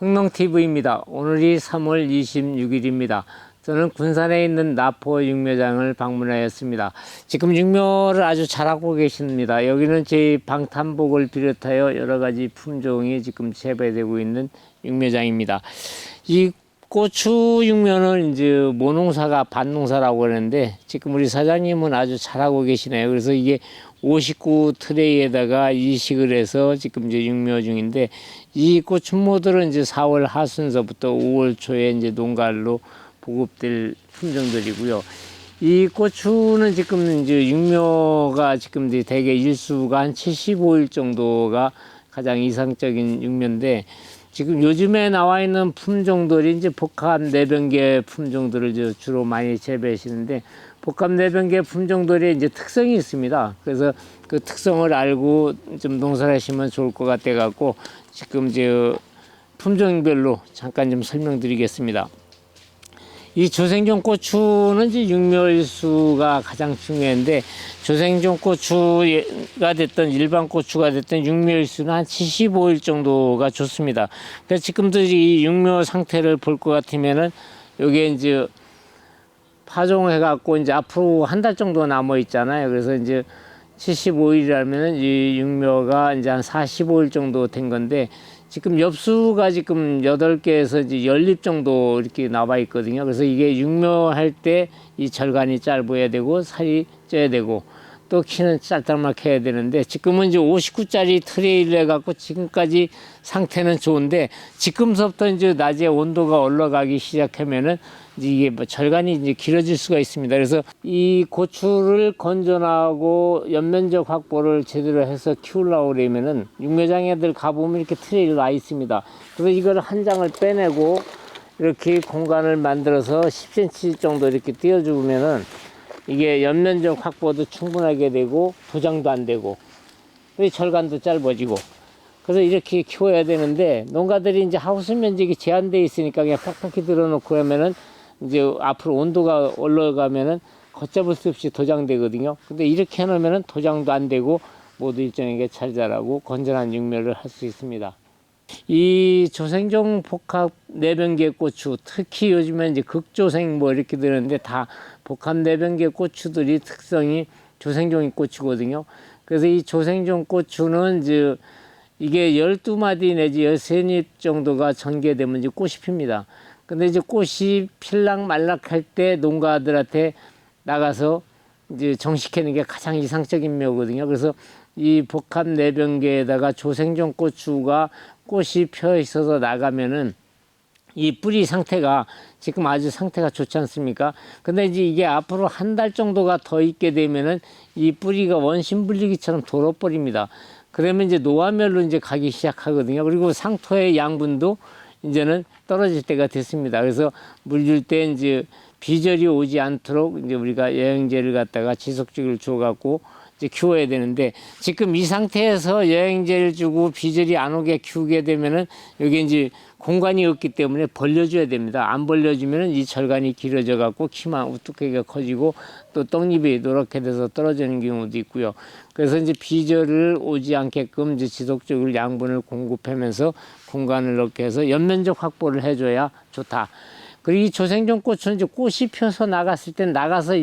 흥농TV입니다. 오늘이 3월 26일입니다. 저는 군산에 있는 나포 육묘장을 방문하였습니다. 지금 육묘를 아주 잘하고 계십니다. 여기는 제 방탄복을 비롯하여 여러 가지 품종이 지금 재배되고 있는 육묘장입니다. 이 고추 육묘는 이제 모농사가 반농사라고 하는데 지금 우리 사장님은 아주 잘하고 계시네요. 그래서 이게 59 트레이에다가 이식을 해서 지금 이제 육묘 중인데, 이 고추모들은 이제 4월 하순서부터 5월 초에 이제 농가로 보급될 품종들이고요. 이 고추는 지금 이제 육묘가 지금 이제 대개 일수가 한 75일 정도가 가장 이상적인 육묘인데, 지금 요즘에 나와 있는 품종들이 이제 복합 내변계 품종들을 이제 주로 많이 재배하시는데, 복합 내변계 품종들이 이제 특성이 있습니다. 그래서 그 특성을 알고 좀 농사를 하시면 좋을 것 같아 갖고 지금 이제 품종별로 잠깐 좀 설명드리겠습니다. 이 조생종 고추는 이제 육묘일수가 가장 중요한데, 조생종 고추가 됐든 일반 고추가 됐든 육묘일수는 한 75일 정도가 좋습니다. 그래서 지금도 이 육묘 상태를 볼 것 같으면은 여기에 이제 파종해갖고 이제 앞으로 한 달 정도 남아 있잖아요. 그래서 이제 75일이라면은 이 육묘가 이제 한 45일 정도 된 건데, 지금 엽수가 지금 8개에서 이제 10잎 정도 이렇게 나와 있거든요. 그래서 이게 육묘할 때 이 절간이 짧아야 되고 살이 쪄야 되고 또 키는 짤딱하게 해야 되는데, 지금은 이제 59짜리 트레이를 해갖고 지금까지 상태는 좋은데, 지금서부터 이제 낮에 온도가 올라가기 시작하면은 이게 뭐 절간이 이제 길어질 수가 있습니다. 그래서 이 고추를 건전하고 연면적 확보를 제대로 해서 키우려고 그러면은 육묘장에들 가보면 이렇게 트레이가 나 있습니다. 그래서 이걸 한 장을 빼내고 이렇게 공간을 만들어서 10cm 정도 이렇게 띄워주면은 이게 연면적 확보도 충분하게 되고 도장도 안 되고 절간도 짧아지고, 그래서 이렇게 키워야 되는데, 농가들이 이제 하우스 면적이 제한되어 있으니까 그냥 팍팍히 들어놓고 그러면은 이제 앞으로 온도가 올라가면은 걷잡을 수 없이 도장되거든요. 근데 이렇게 해놓으면은 도장도 안 되고 모두 일정하게 잘 자라고 건전한 육묘를 할 수 있습니다. 이 조생종 복합 내변계 고추, 특히 요즘에 이제 극조생 뭐 이렇게 되는데, 다 복합 내변계 고추들이 특성이 조생종 고추거든요. 그래서 이 조생종 고추는 이제 이게 12마디 내지 13잎 정도가 전개되면 이제 꽃이 핍니다. 근데 이제 꽃이 필락 말락할 때 농가들한테 나가서 이제 정식하는 게 가장 이상적인 묘거든요. 그래서 이 복합 내변계에다가 조생종 고추가 꽃이 펴 있어서 나가면은 이 뿌리 상태가 지금 아주 상태가 좋지 않습니까? 근데 이제 이게 앞으로 한 달 정도가 더 있게 되면은 이 뿌리가 원심 불리기처럼 돌아버립니다. 그러면 이제 노화멸로 이제 가기 시작하거든요. 그리고 상토의 양분도 이제는 떨어질 때가 됐습니다. 그래서 물 줄 때 이제 비절이 오지 않도록 이제 우리가 영양제를 갖다가 지속적으로 줘갖고 이제 키워야 되는데, 지금 이 상태에서 영양제를 주고 비절이 안 오게 키우게 되면은 여기 이제 공간이 없기 때문에 벌려줘야 됩니다. 안 벌려주면은 이 절간이 길어져 갖고 키만 우뚝하게 커지고 또 떡잎이 노랗게 돼서 떨어지는 경우도 있고요. 그래서 이제 비절을 오지 않게끔 이제 지속적으로 양분을 공급하면서 공간을 넣게 해서 연면적 확보를 해줘야 좋다. 그리고 이 조생종 고추는 이제 꽃이 펴서 나갔을 때 나가서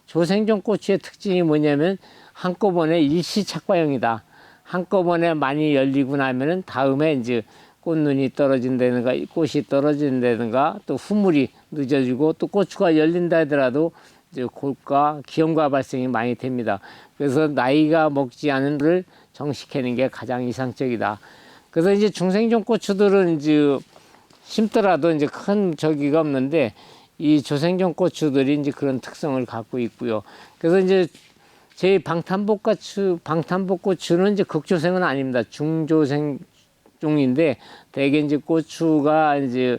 조생종 고추의 특징이 뭐냐면 한꺼번에 일시착과형이다. 한꺼번에 많이 열리고 나면은 다음에 이제 꽃눈이 떨어진다든가 꽃이 떨어진다든가 또 후물이 늦어지고 또 고추가 열린다 하더라도 이제 골과 기형과 발생이 많이 됩니다. 그래서 나이가 먹지 않은 걸 정식하는 게 가장 이상적이다. 그래서 이제 중생종 고추들은 이제 심더라도 이제 큰 저기가 없는데, 이 조생종 고추들이 이제 그런 특성을 갖고 있고요. 그래서 이제 제 방탄복 고추는 이제 극조생은 아닙니다. 중조생 종인데, 대개 이제 고추가 이제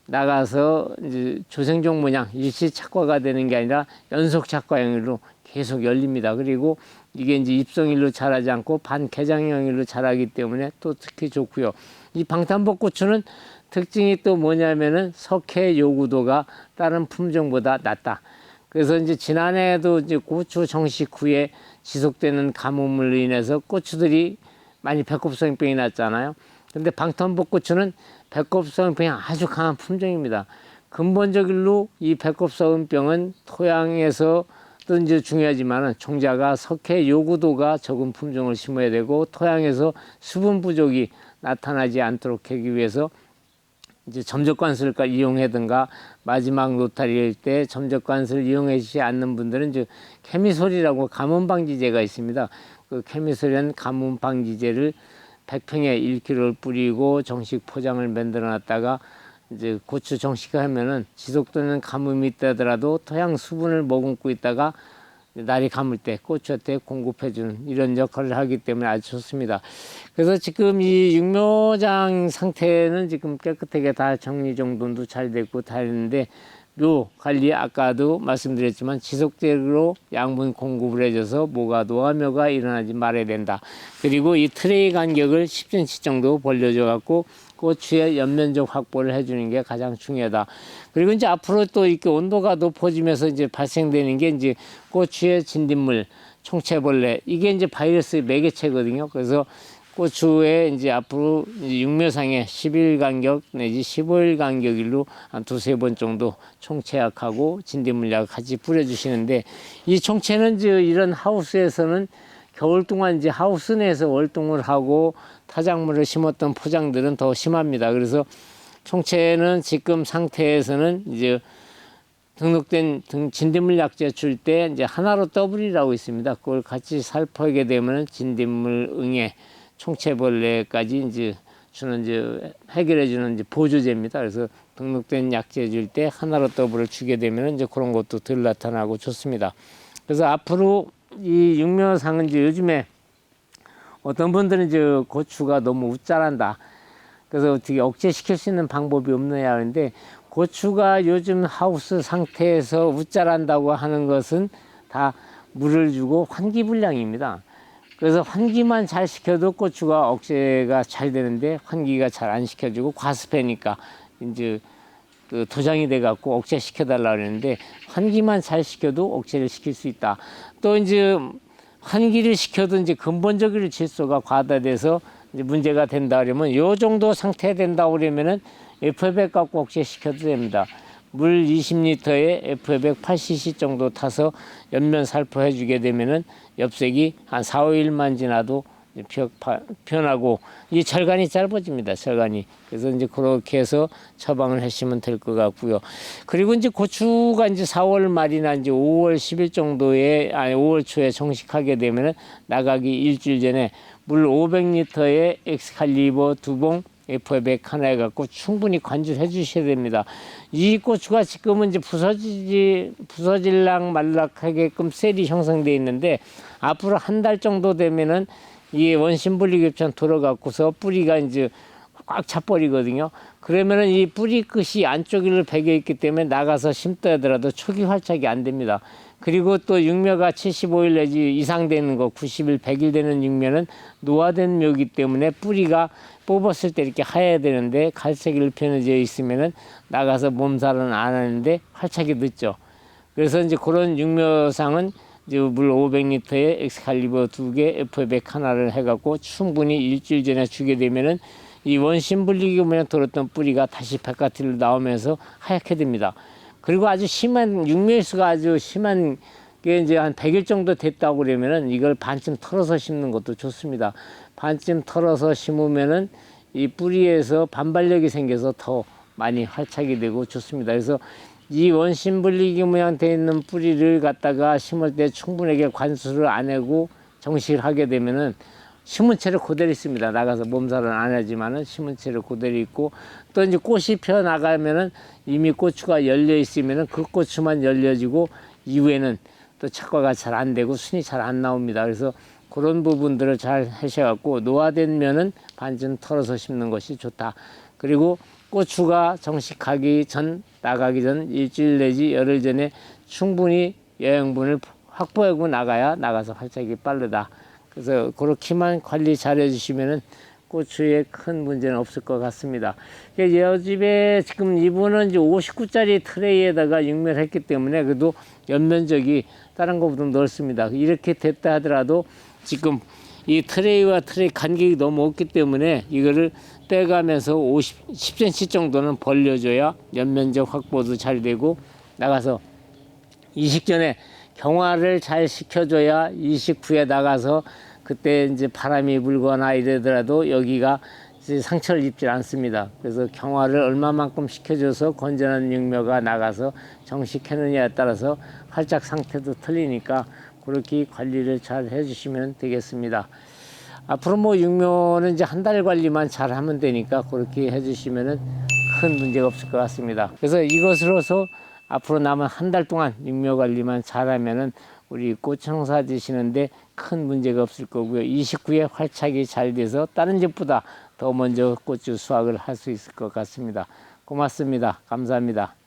나가서 이제 조생종 모양 일시 착과가 되는 게 아니라 연속 착과형으로 계속 열립니다. 그리고 이게 이제 잎송일로 자라지 않고 반개장형으로 자라기 때문에 또 특히 좋고요. 이 방탄복 고추는 특징이 또 뭐냐면은 석회 요구도가 다른 품종보다 낮다. 그래서 이제 지난해에도 이제 고추 정식 후에 지속되는 가뭄으로 인해서 고추들이 많이 배꼽성병이 났잖아요. 근데 방탄복 고추는 배꼽서은병이 아주 강한 품종입니다. 근본적으로 이 배꼽서은병은 토양에서 또 이제 중요하지만은 종자가 석회 요구도가 적은 품종을 심어야 되고 토양에서 수분 부족이 나타나지 않도록 하기 위해서 이제 점적관수를 이용하든가 마지막 노타리일 때 점적관수를 이용하지 않는 분들은 이제 케미솔이라고 가뭄방지제가 있습니다. 그 케미솔은 가뭄방지제를 100평에 1kg를 뿌리고 정식 포장을 만들어 놨다가 이제 고추 정식하면은 지속되는 가뭄이 있다더라도 토양 수분을 머금고 있다가 날이 감을 때 고추한테 공급해주는 이런 역할을 하기 때문에 아주 좋습니다. 그래서 지금 이 육묘장 상태는 지금 깨끗하게 다 정리정돈도 잘 됐고 다 했는데 묘 관리 아까도 말씀드렸지만 지속적으로 양분 공급을 해줘서 뭐가 노화묘가 일어나지 말아야 된다. 그리고 이 트레이 간격을 10cm 정도 벌려줘 갖고 고추의 연면적 확보를 해주는 게 가장 중요하다. 그리고 이제 앞으로 또 이렇게 온도가 높아지면서 이제 발생되는 게 이제 고추의 진딧물, 총채벌레 이게 이제 바이러스 매개체거든요. 그래서 고추에 이제 앞으로 육묘상에 10일 간격 내지 15일 간격일로 한 두세 번 정도 총체약하고 진딧물약 같이 뿌려주시는데 이 총체는 이제 이런 하우스에서는 겨울 동안 이제 하우스 내에서 월동을 하고 타작물을 심었던 포장들은 더 심합니다. 그래서 총체는 지금 상태에서는 이제 등록된 진딧물 약제 줄 때 이제 하나로 더블이라고 있습니다. 그걸 같이 살포하게 되면 진딧물 응애 총체벌레까지 이제 주는 이제 해결해 주는 이제 보조제입니다. 그래서 등록된 약제 줄 때 하나로 더블을 주게 되면 이제 그런 것도 덜 나타나고 좋습니다. 그래서 앞으로 이 육묘상은 이제 요즘에 어떤 분들은 이제 고추가 너무 웃자란다. 그래서 어떻게 억제시킬 수 있는 방법이 없느냐 하는데 고추가 요즘 하우스 상태에서 웃자란다고 하는 것은 다 물을 주고 환기불량입니다. 그래서 환기만 잘 시켜도 고추가 억제가 잘 되는데 환기가 잘 안 시켜주고 과습해니까 이제 그 도장이 돼 갖고 억제시켜달라 그랬는데 환기만 잘 시켜도 억제를 시킬 수 있다. 또 이제 환기를 시켜도 이제 근본적으로 질소가 과다돼서 이제 문제가 된다 그러면 요 정도 상태 된다 그러면은 F100 갖고 억제시켜도 됩니다. 물 20리터에 F100 8cc 정도 타서 옆면 살포해 주게 되면은 엽색이 한 4, 5일만 지나도 변하고 이 절간이 짧아집니다. 절간이. 그래서 이제 그렇게 해서 처방을 하시면 될 것 같고요. 그리고 이제 고추가 이제 4월 말이나 이제 5월 10일 정도에 5월 초에 정식하게 되면은 나가기 일주일 전에 물 500리터에 엑스칼리버 2봉 F100 하나 해갖고 충분히 관주해 주셔야 됩니다. 이 고추가 지금은 이제 부서질락 말락하게끔 셀이 형성되어 있는데 앞으로 한 달 정도 되면은 이 원심분리교편 돌아갖고서 뿌리가 이제 꽉 차버리거든요. 그러면은 이 뿌리 끝이 안쪽으로 베겨 있기 때문에 나가서 심다 하더라도 초기 활착이 안 됩니다. 그리고 또 육묘가 75일 내지 이상 되는 거 90일, 100일 되는 육묘는 노화된 묘기 때문에 뿌리가 뽑았을 때 이렇게 하얘야 되는데 갈색으로 변해져 있으면은 나가서 몸살은 안 하는데 활착이 늦죠. 그래서 이제 그런 육묘상은 이제 물 500리터에 엑스칼리버 2개, F100 하나를 해갖고 충분히 일주일 전에 주게 되면은 이 원심 분리기 모양 돌았던 뿌리가 다시 바깥으로 나오면서 하얗게 됩니다. 그리고 아주 심한 육묘수가 아주 심한 게 이제 한 100일 정도 됐다고 그러면은 이걸 반쯤 털어서 심는 것도 좋습니다. 반쯤 털어서 심으면은 이 뿌리에서 반발력이 생겨서 더 많이 활착이 되고 좋습니다. 그래서 이 원심 분리기 모양 되어 있는 뿌리를 갖다가 심을 때 충분하게 관수를 안 하고 정식을 하게 되면은 심은 채로 그대로 있습니다. 나가서 몸살은 안 하지만은 심은 채로 그대로 있고 또 이제 꽃이 펴 나가면은 이미 고추가 열려 있으면은 그 고추만 열려지고 이후에는 또 착과가 잘 안 되고 순이 잘 안 나옵니다. 그래서 그런 부분들을 잘 하셔갖고 노화된 면은 반쯤 털어서 심는 것이 좋다. 그리고 고추가 정식하기 전 나가기 전 일주일 내지 열흘 전에 충분히 영양분을 확보하고 나가서 활착이 빠르다. 그래서 그렇게만 관리 잘 해주시면은 고추에 큰 문제는 없을 것 같습니다. 여집에 지금 이분은 이제 59짜리 트레이에다가 육묘를 했기 때문에 그래도 연면적이 다른 것보다 넓습니다. 이렇게 됐다 하더라도 지금 이 트레이와 트레이 간격이 너무 없기 때문에 이거를 빼가면서 10cm 정도는 벌려줘야 연면적 확보도 잘 되고 나가서 이식 전에 경화를 잘 시켜줘야 이식 후에 나가서 그때 이제 바람이 불거나 이러더라도 여기가 이제 상처를 입질 않습니다. 그래서 경화를 얼마만큼 시켜줘서 건전한 육묘가 나가서 정식했느냐에 따라서 활짝 상태도 틀리니까 그렇게 관리를 잘 해주시면 되겠습니다. 앞으로 뭐 육묘는 이제 한 달 관리만 잘 하면 되니까 그렇게 해주시면은 큰 문제가 없을 것 같습니다. 그래서 이것으로서 앞으로 남은 한 달 동안 육묘 관리만 잘하면은 우리 꽃 청사 지시는데 큰 문제가 없을 거고요. 29에 활착이 잘 돼서 다른 집보다 더 먼저 꽃주 수확을 할 수 있을 것 같습니다. 고맙습니다. 감사합니다.